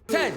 Ten.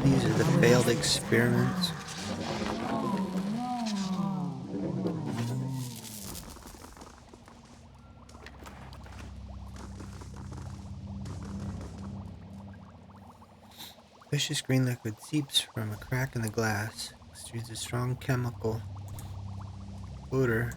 These are the failed experiments. Vicious green liquid seeps from a crack in the glass, exudes a strong chemical odor.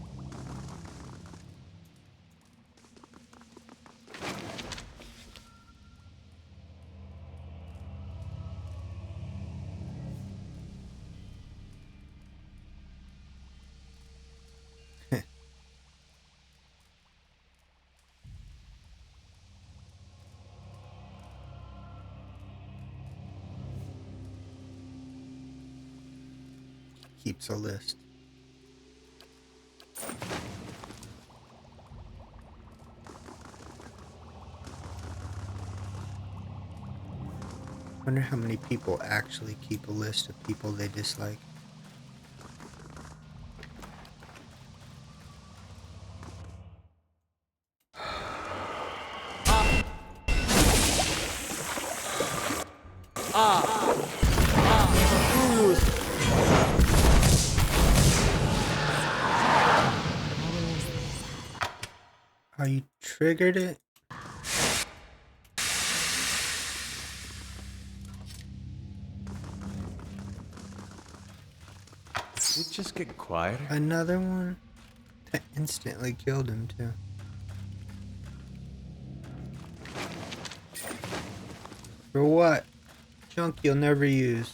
Keeps a list. Wonder how many people actually keep a list of people they dislike. Oh, you triggered it? Did it just get quieter? Another one? That instantly killed him too. For what? Junk you'll never use.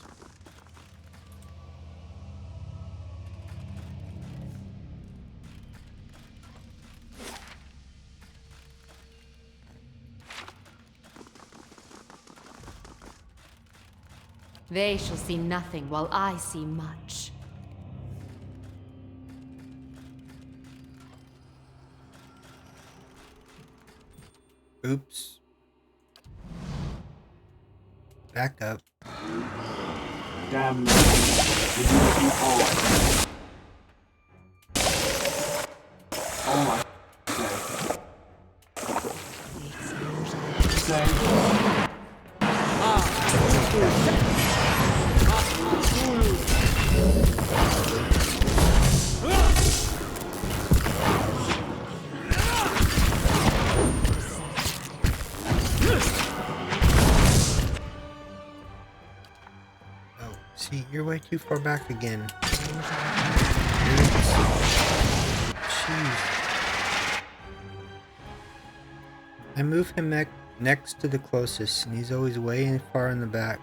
They shall see nothing while I see much. Oops. Back up. Damn. Would you keep on? Oh my. See, you're way too far back again. Jeez. I move him next to the closest, and he's always way far in the back.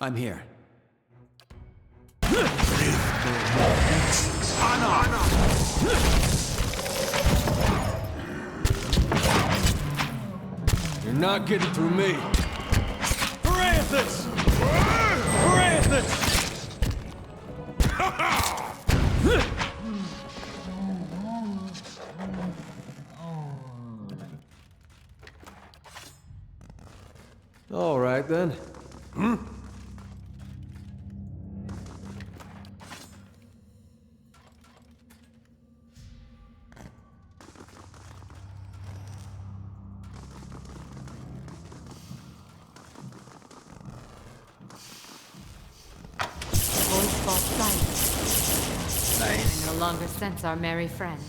I'm here. You're not getting through me. Parathis! Parathis! All right then. no longer sense our merry friend.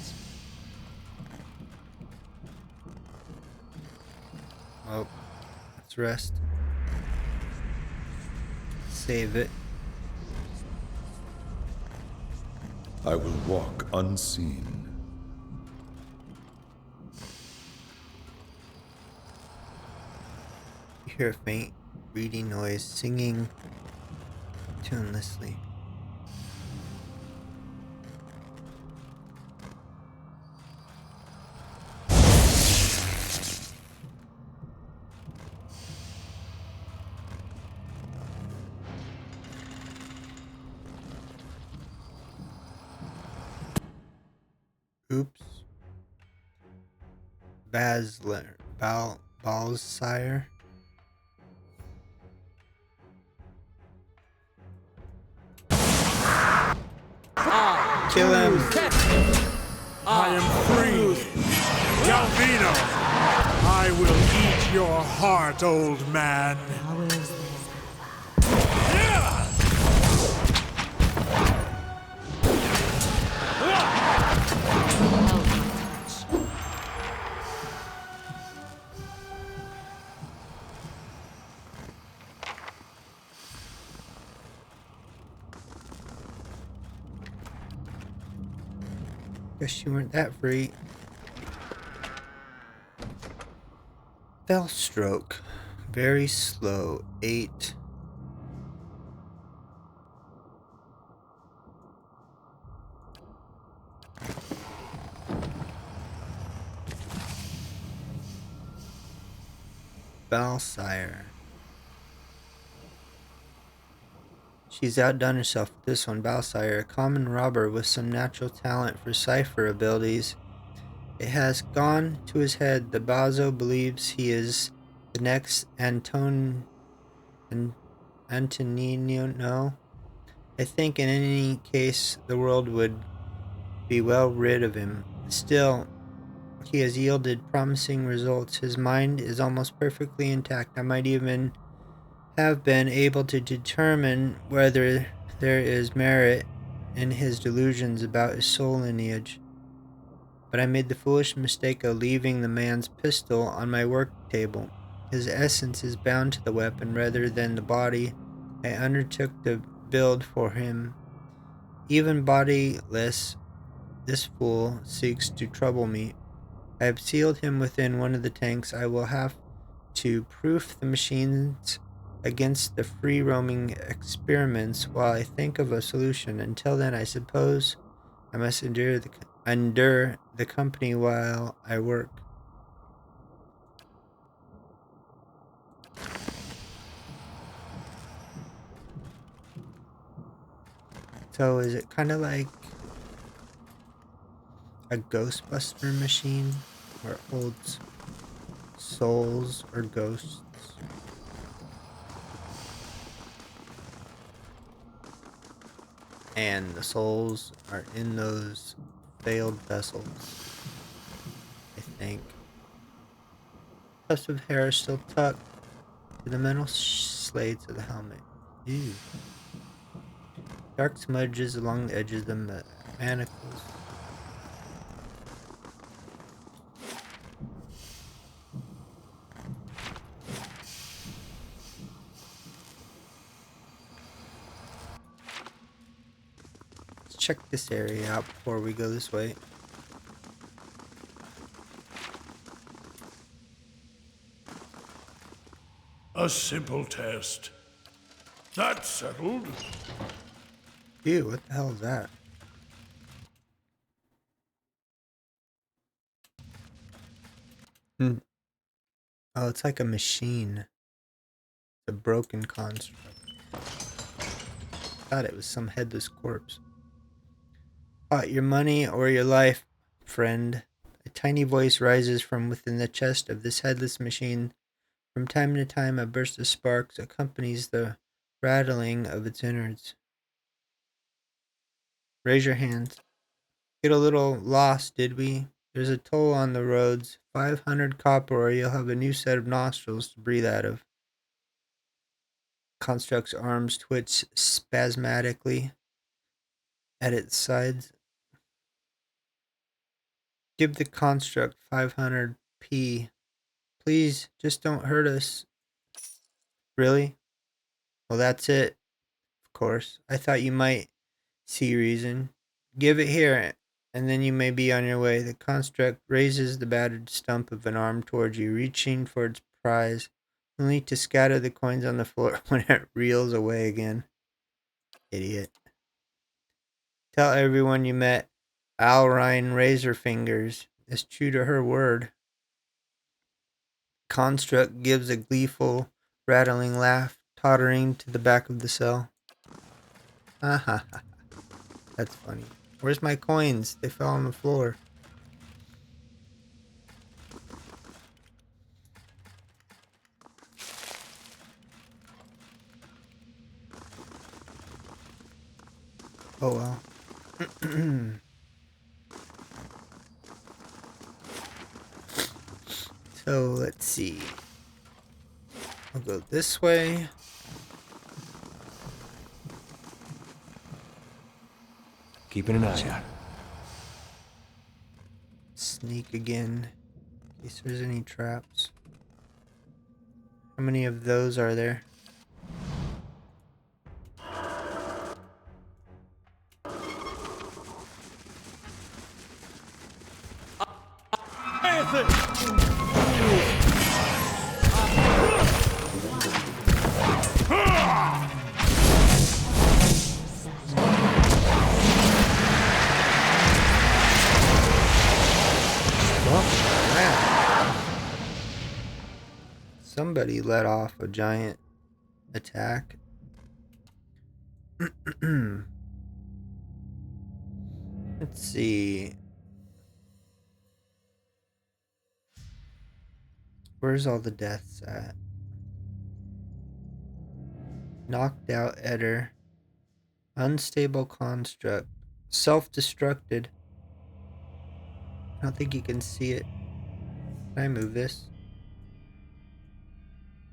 Oh, let's rest. Save it. I will walk unseen. You hear a faint, reedy noise singing tunelessly. Oops. Basler. Balsire. Kill him. I am free. Galvino, I will eat your heart, old man. How is this? Held my touch. Guess you weren't that free. Fell stroke. Very slow. 8. Balsire. She's outdone herself with this one. Balsire, a common robber with some natural talent for cipher abilities. It has gone to his head. The Bazo believes he is the next Antonino. I think in any case the world would be well rid of him. Still, he has yielded promising results. His mind is almost perfectly intact. I might even have been able to determine whether there is merit in his delusions about his soul lineage. But I made the foolish mistake of leaving the man's pistol on my work table. His essence is bound to the weapon rather than the body I undertook to build for him. Even bodiless, this fool seeks to trouble me. I have sealed him within one of the tanks. I will have to proof the machines against the free-roaming experiments while I think of a solution. Until then, I suppose I must endure the company while I work. So is it kind of like a Ghostbuster machine where it holds souls or ghosts? And the souls are in those failed vessels, I think. Tufts of hair are still tucked to the metal slates of the helmet. Ew. Dark smudges along the edges of the manacles. Let's check this area out before we go this way. A simple test. That's settled. Ew, what the hell is that? Oh, it's like a machine. A broken construct. Thought it was some headless corpse. Want your money or your life, friend? A tiny voice rises from within the chest of this headless machine. From time to time, a burst of sparks accompanies the rattling of its innards. Raise your hands. Get a little lost, did we? There's a toll on the roads. 500 copper or you'll have a new set of nostrils to breathe out of. Construct's arms twitch spasmodically at its sides. Give the construct 500p. Please, just don't hurt us. Really? Well, that's it. Of course. I thought you might see reason. Give it here, and then you may be on your way. The construct raises the battered stump of an arm towards you, reaching for its prize, only to scatter the coins on the floor when it reels away again. Idiot. Tell everyone you met Alrine Razorfingers is true to her word. Construct gives a gleeful, rattling laugh, tottering to the back of the cell. Ha ha ha. That's funny. Where's my coins? They fell on the floor. Oh well. So let's see. I'll go this way. Keeping an eye out. Sneak again. In case there's any traps. How many of those are there? Somebody let off a giant attack. Let's see. Where's all the deaths at? Knocked out Eder. Unstable construct. Self-destructed. I don't think you can see it. Can I move this?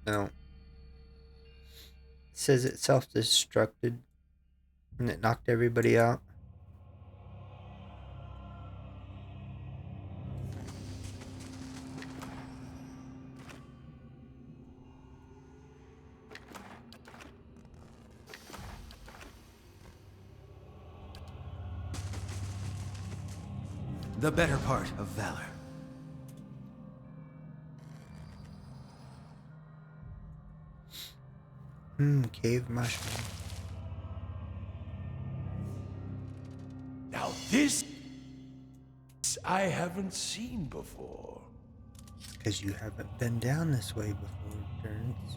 No. It says it self-destructed. And it knocked everybody out. The better part of valor. Cave mushroom. Now this I haven't seen before. Because you haven't been down this way before, Turns.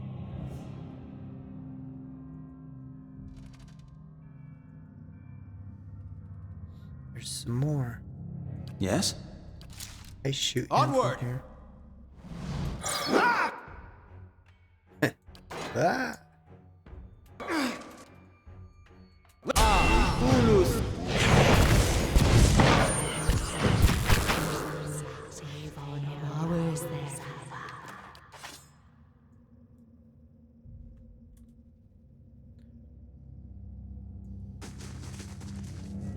There's some more. Yes? I shoot Onward! him from here. Ah!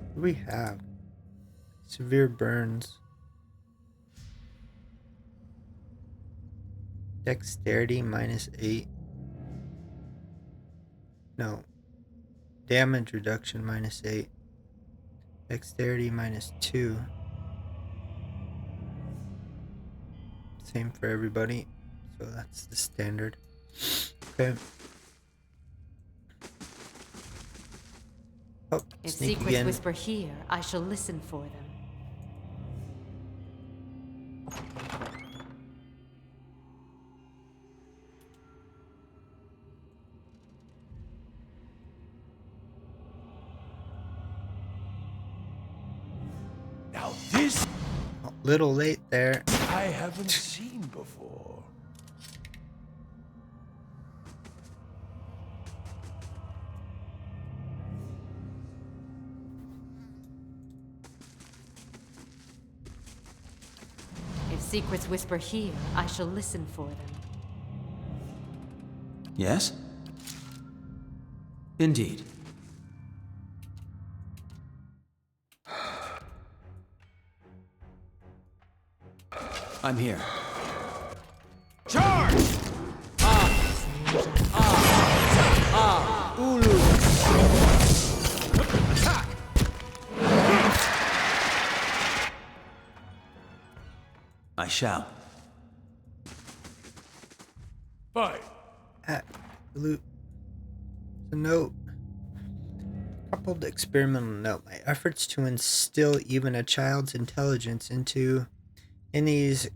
What do we have? Severe burns. Dexterity -8. No. Damage reduction -8. Dexterity -2. Same for everybody. So that's the standard. Okay. Oh, If sneak secrets again. whisper here, I shall listen for them. Now this A little late there. I haven't seen before. If secrets whisper here, I shall listen for them. Yes? Indeed. I'm here. Charge! Ulu. Attack! I shall. Fight! Loot. A note. Coupled experimental note. My efforts to instill even a child's intelligence in these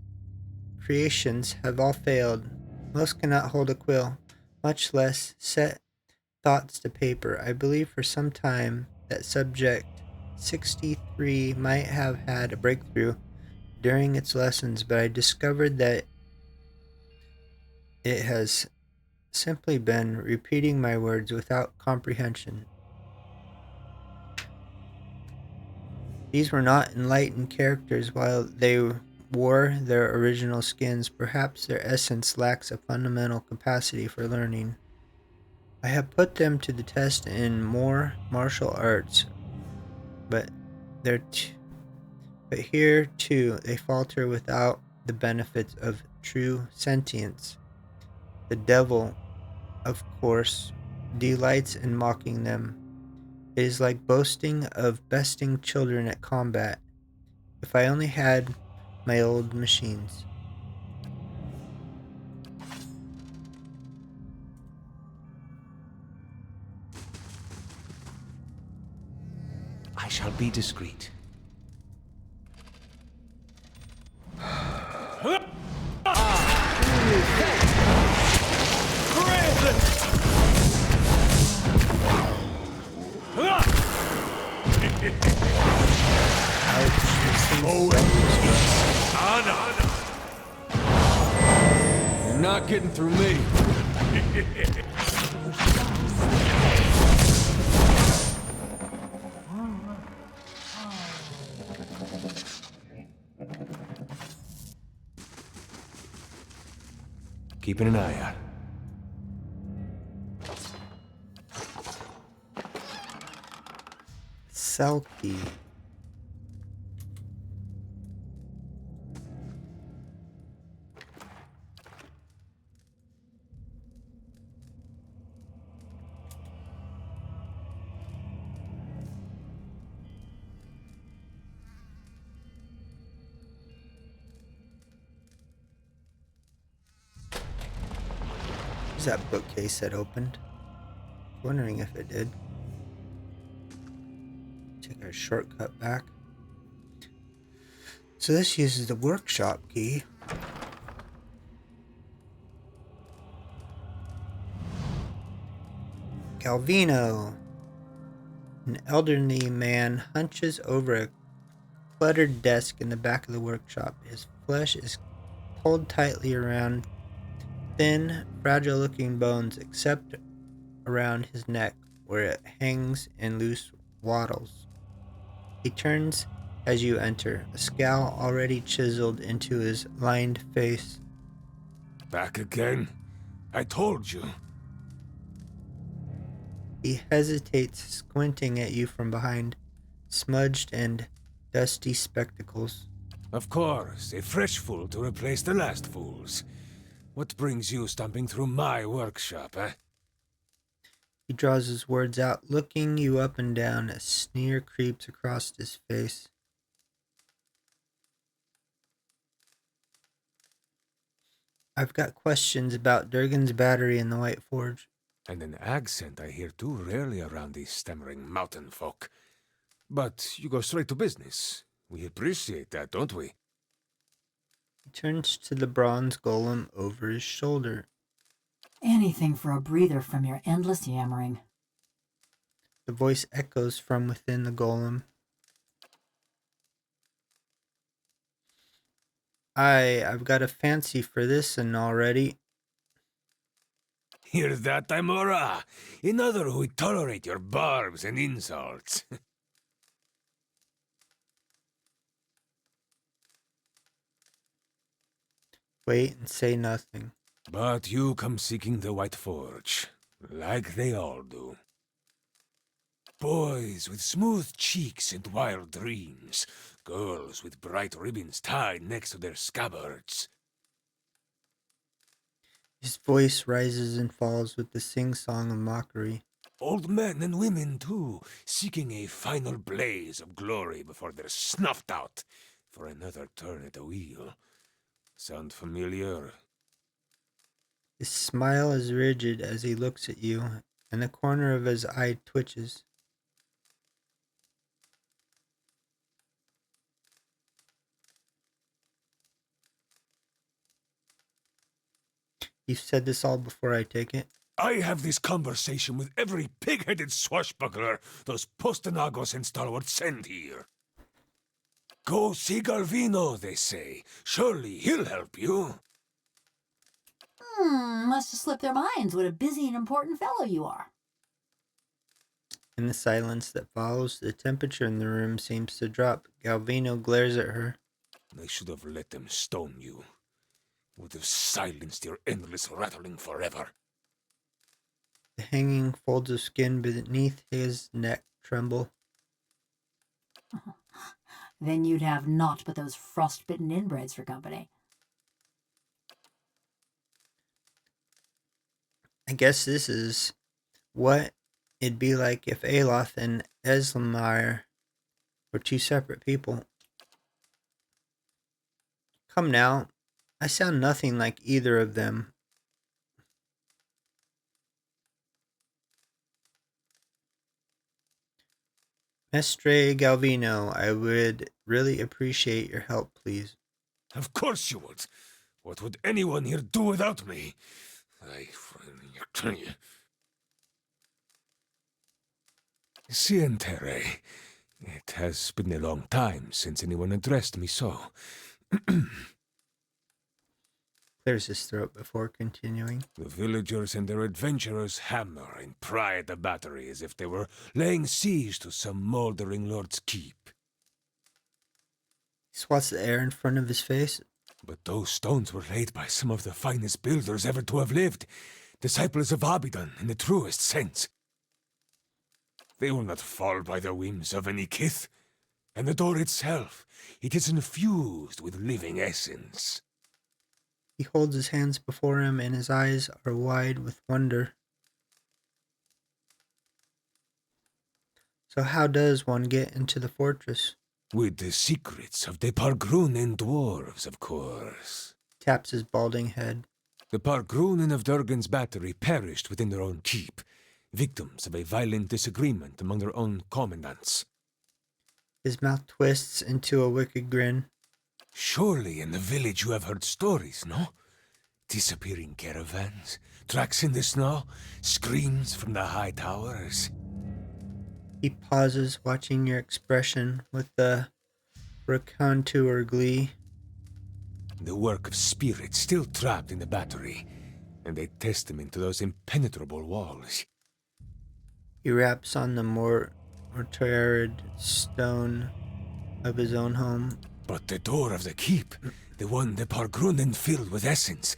creations have all failed. Most cannot hold a quill, much less set thoughts to paper. I believe for some time that Subject 63 might have had a breakthrough during its lessons, but I discovered that it has simply been repeating my words without comprehension. These were not enlightened characters while they wore their original skins. Perhaps their essence lacks a fundamental capacity for learning. I have put them to the test in more martial arts, but here too they falter without the benefits of true sentience. The devil, of course, delights in mocking them. It is like boasting of besting children at combat. If I only had my old machines. I shall be discreet. You're not getting through me. Keeping an eye out. Cell key. Is that bookcase that opened? Wondering if it did. Take our shortcut back. So this uses the workshop key. Calvino. An elderly man hunches over a cluttered desk in the back of the workshop. His flesh is pulled tightly around thin, fragile-looking bones except around his neck, where it hangs in loose waddles. He turns as you enter, a scowl already chiseled into his lined face. Back again? I told you. He hesitates, squinting at you from behind smudged and dusty spectacles. Of course, a fresh fool to replace the last fools. What brings you stomping through my workshop, eh? He draws his words out, looking you up and down. A sneer creeps across his face. I've got questions about Durgan's battery in the White Forge. And an accent I hear too rarely around these stammering mountain folk. But you go straight to business. We appreciate that, don't we? He turns to the bronze golem over his shoulder. Anything for a breather from your endless yammering. The voice echoes from within the golem. I've got a fancy for this and already. Hear that, Eora? Another who would tolerate your barbs and insults. Wait and say nothing. But you come seeking the White Forge, like they all do. Boys with smooth cheeks and wild dreams, girls with bright ribbons tied next to their scabbards. His voice rises and falls with the sing-song of mockery. Old men and women, too, seeking a final blaze of glory before they're snuffed out for another turn at the wheel. Sound familiar? His smile is rigid as he looks at you, and the corner of his eye twitches. You've said this all before, I take it? I have this conversation with every pig-headed swashbuckler those Postonagos and stalwarts send here. Go see Galvino, they say. Surely he'll help you. Must have slipped their minds what a busy and important fellow you are. In the silence that follows, the temperature in the room seems to drop. Galvino glares at her. I should have let them stone you. Would have silenced your endless rattling forever. The hanging folds of skin beneath his neck tremble. Then you'd have naught but those frostbitten inbreds for company. I guess this is what it'd be like if Aloth and Eslamir were two separate people. Come now, I sound nothing like either of them. Mestre Galvino, I would really appreciate your help, please. Of course you would. What would anyone here do without me? Sientere. It has been a long time since anyone addressed me so. Clears his throat before continuing. The villagers and their adventurers hammer and pry at the battery as if they were laying siege to some moldering lord's keep. He swats the air in front of his face. But those stones were laid by some of the finest builders ever to have lived, disciples of Abidan in the truest sense. They will not fall by the whims of any kith, and the door itself, it is infused with living essence. He holds his hands before him, and his eyes are wide with wonder. So how does one get into the fortress? With the secrets of the Pargrunen dwarves, of course. Taps his balding head. The Pargrunen of Durgan's battery perished within their own keep, victims of a violent disagreement among their own commandants. His mouth twists into a wicked grin. Surely in the village you have heard stories, no? Disappearing caravans, tracks in the snow, screams from the high towers. He pauses, watching your expression with the raconteur glee. The work of spirits still trapped in the battery, and a testament to those impenetrable walls. He raps on the mortared stone of his own home. But the door of the keep, the one the Pargrunen filled with essence,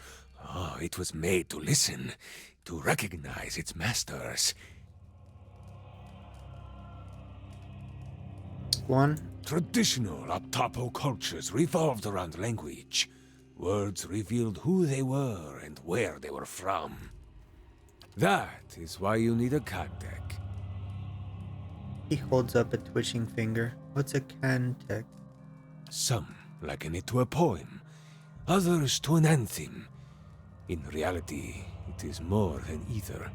it was made to listen, to recognize its masters. One, Traditional Atapo cultures revolved around language. Words revealed who they were and where they were from. That is why you need a Kantek. he holds up a twitching finger. What's a cantek? Some liken it to a poem, others to an anthem. In reality, it is more than either.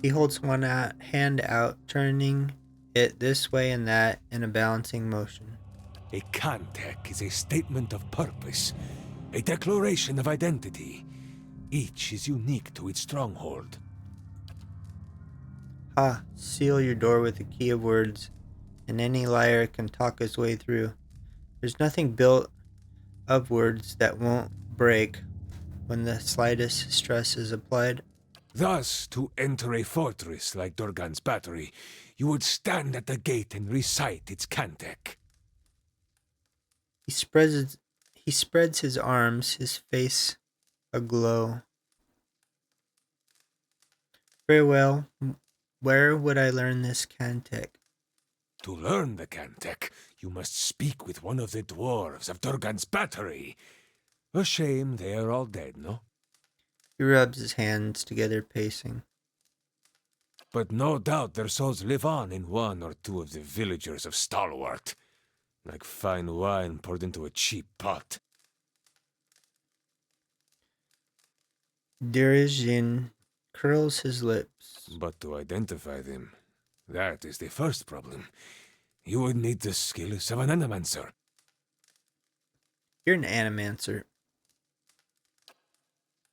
He holds one hand out, turning it this way and that in a balancing motion. A Kantek is a statement of purpose, a declaration of identity. Each is unique to its stronghold. Ha, seal your door with a key of words, and any liar can talk his way through. There's nothing built of words that won't break when the slightest stress is applied. Thus, to enter a fortress like Durgan's battery, you would stand at the gate and recite its Kantek. He spreads his arms, his face aglow. Very well. Where would I learn this cantic? To learn the Cantek, you must speak with one of the dwarves of Durgan's battery. A shame they are all dead, no? He rubs his hands together, pacing. But no doubt their souls live on in one or two of the villagers of Stalwart, like fine wine poured into a cheap pot. Dirijin curls his lips. But to identify them, that is the first problem. You would need the skills of an animancer. You're an animancer.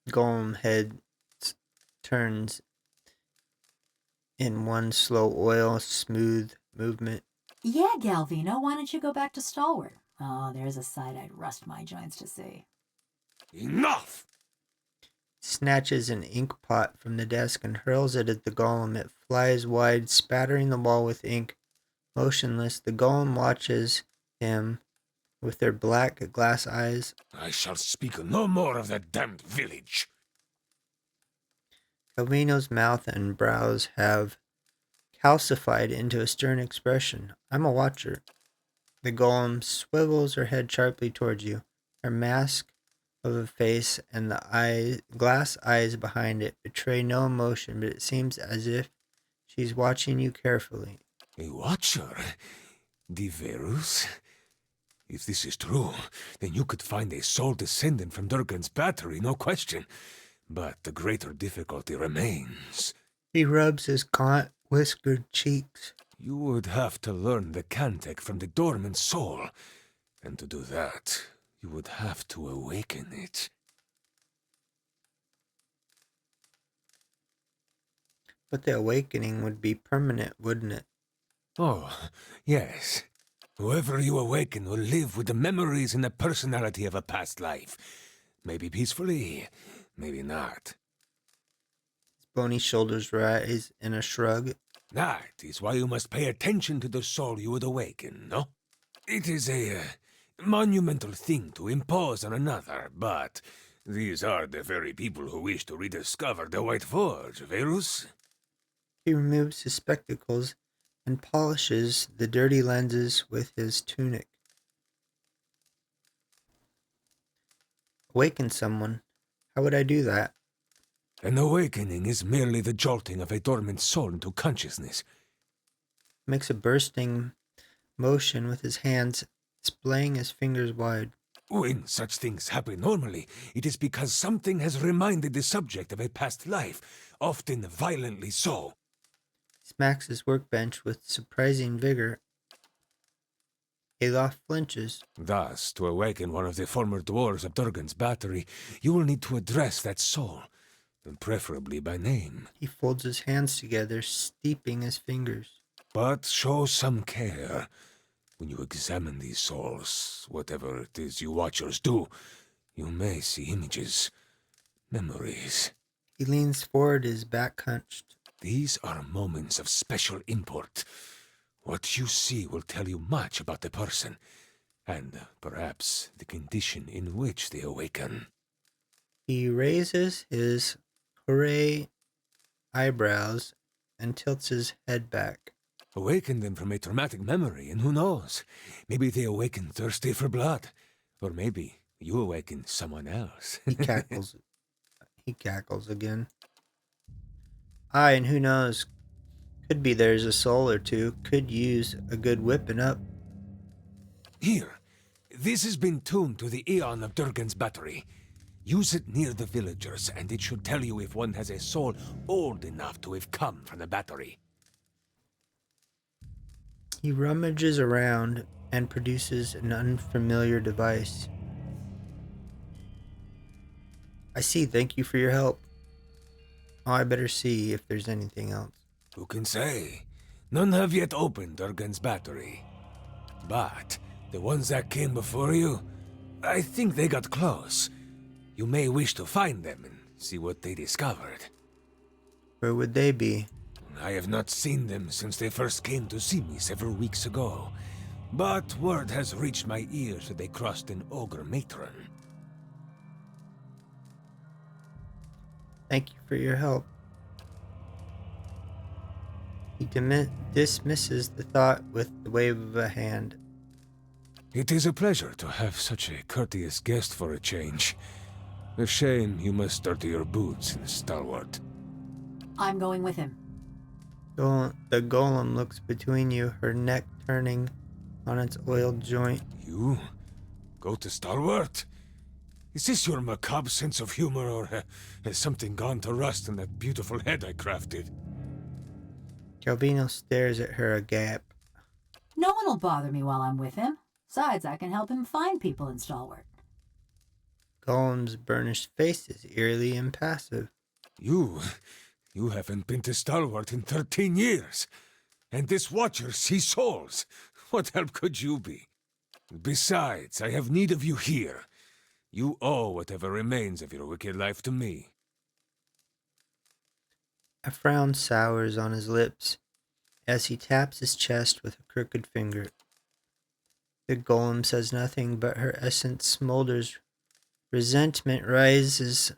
Golem head turns in one slow oil, smooth movement. Yeah, Galvino, why don't you go back to Stalwart? Oh, there's a sight I'd rust my joints to see. Enough! Snatches an ink pot from the desk and hurls it at the golem. It flies wide, spattering the wall with ink. Motionless, the golem watches him with their black glass eyes. I shall speak no more of that damned village. Calvino's mouth and brows have calcified into a stern expression. I'm a watcher. The golem swivels her head sharply towards you. Her mask of a face and the glass eyes behind it betray no emotion, but it seems as if she's watching you carefully. A watcher? Diverus? If this is true, then you could find a sole descendant from Durgan's battery, no question. But the greater difficulty remains. He rubs his gaunt, whiskered cheeks. You would have to learn the Cantek from the dormant soul. And to do that, you would have to awaken it. But the awakening would be permanent, wouldn't it? Oh, yes. Whoever you awaken will live with the memories and the personality of a past life. Maybe peacefully, maybe not. His bony shoulders rise in a shrug. That is why you must pay attention to the soul you would awaken, no? It is a monumental thing to impose on another, but these are the very people who wish to rediscover the White Forge, Verus. He removes his spectacles and polishes the dirty lenses with his tunic. Awaken someone. How would I do that? An awakening is merely the jolting of a dormant soul into consciousness. Makes a bursting motion with his hands, displaying his fingers wide. When such things happen normally, it is because something has reminded the subject of a past life, often violently so. He smacks his workbench with surprising vigor. Alof flinches. Thus, to awaken one of the former dwarves of Durgan's battery, you will need to address that soul, and preferably by name. He folds his hands together, steeping his fingers. But show some care. When you examine these souls, whatever it is you watchers do, you may see images, memories. He leans forward, his back hunched. These are moments of special import. What you see will tell you much about the person, and perhaps the condition in which they awaken. He raises his hooray eyebrows and tilts his head back. Awaken them from a traumatic memory, and who knows? Maybe they awaken thirsty for blood. Or maybe you awaken someone else. He cackles. He cackles again. Aye, and who knows? Could be there's a soul or two. Could use a good whipping up. Here, this has been tuned to the Eon of Durgan's battery. Use it near the villagers, and it should tell you if one has a soul old enough to have come from the battery. He rummages around and produces an unfamiliar device. I see. Thank you for your help. Oh, I better see if there's anything else. Who can say? None have yet opened Durgan's battery. But the ones that came before you, I think they got close. You may wish to find them and see what they discovered. Where would they be? I have not seen them since they first came to see me several weeks ago. But word has reached my ears that they crossed an ogre matron. Thank you for your help. He dismisses the thought with the wave of a hand. It is a pleasure to have such a courteous guest for a change. A shame you must dirty your boots in Stalwart. I'm going with him. The golem looks between you, her neck turning on its oiled joint. You? Go to Stalwart? Is this your macabre sense of humor, or has something gone to rust in that beautiful head I crafted? Calvino stares at her agape. No one will bother me while I'm with him. Besides, I can help him find people in Stalwart. Golem's burnished face is eerily impassive. You haven't been to Stalwart in 13 years. And this Watcher sees souls. What help could you be? Besides, I have need of you here. You owe whatever remains of your wicked life to me. A frown sours on his lips as he taps his chest with a crooked finger. The golem says nothing, but her essence smolders. Resentment rises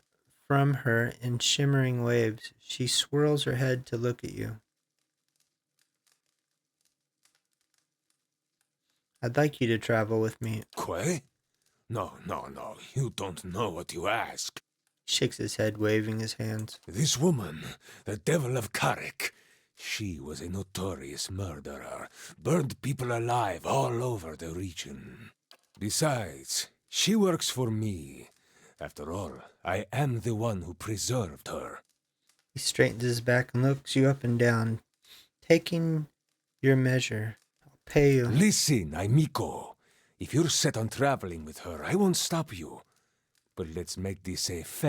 from her in shimmering waves. She swirls her head to look at you. I'd like you to travel with me. Quay? No. You don't know what you ask. He shakes his head, waving his hands. This woman, the Devil of Carrick, she was a notorious murderer, burned people alive all over the region. Besides, she works for me. After all, I am the one who preserved her. He straightens his back and looks you up and down. Taking your measure, I'll pay you. Listen, amico. If you're set on traveling with her, I won't stop you. But let's make this a fair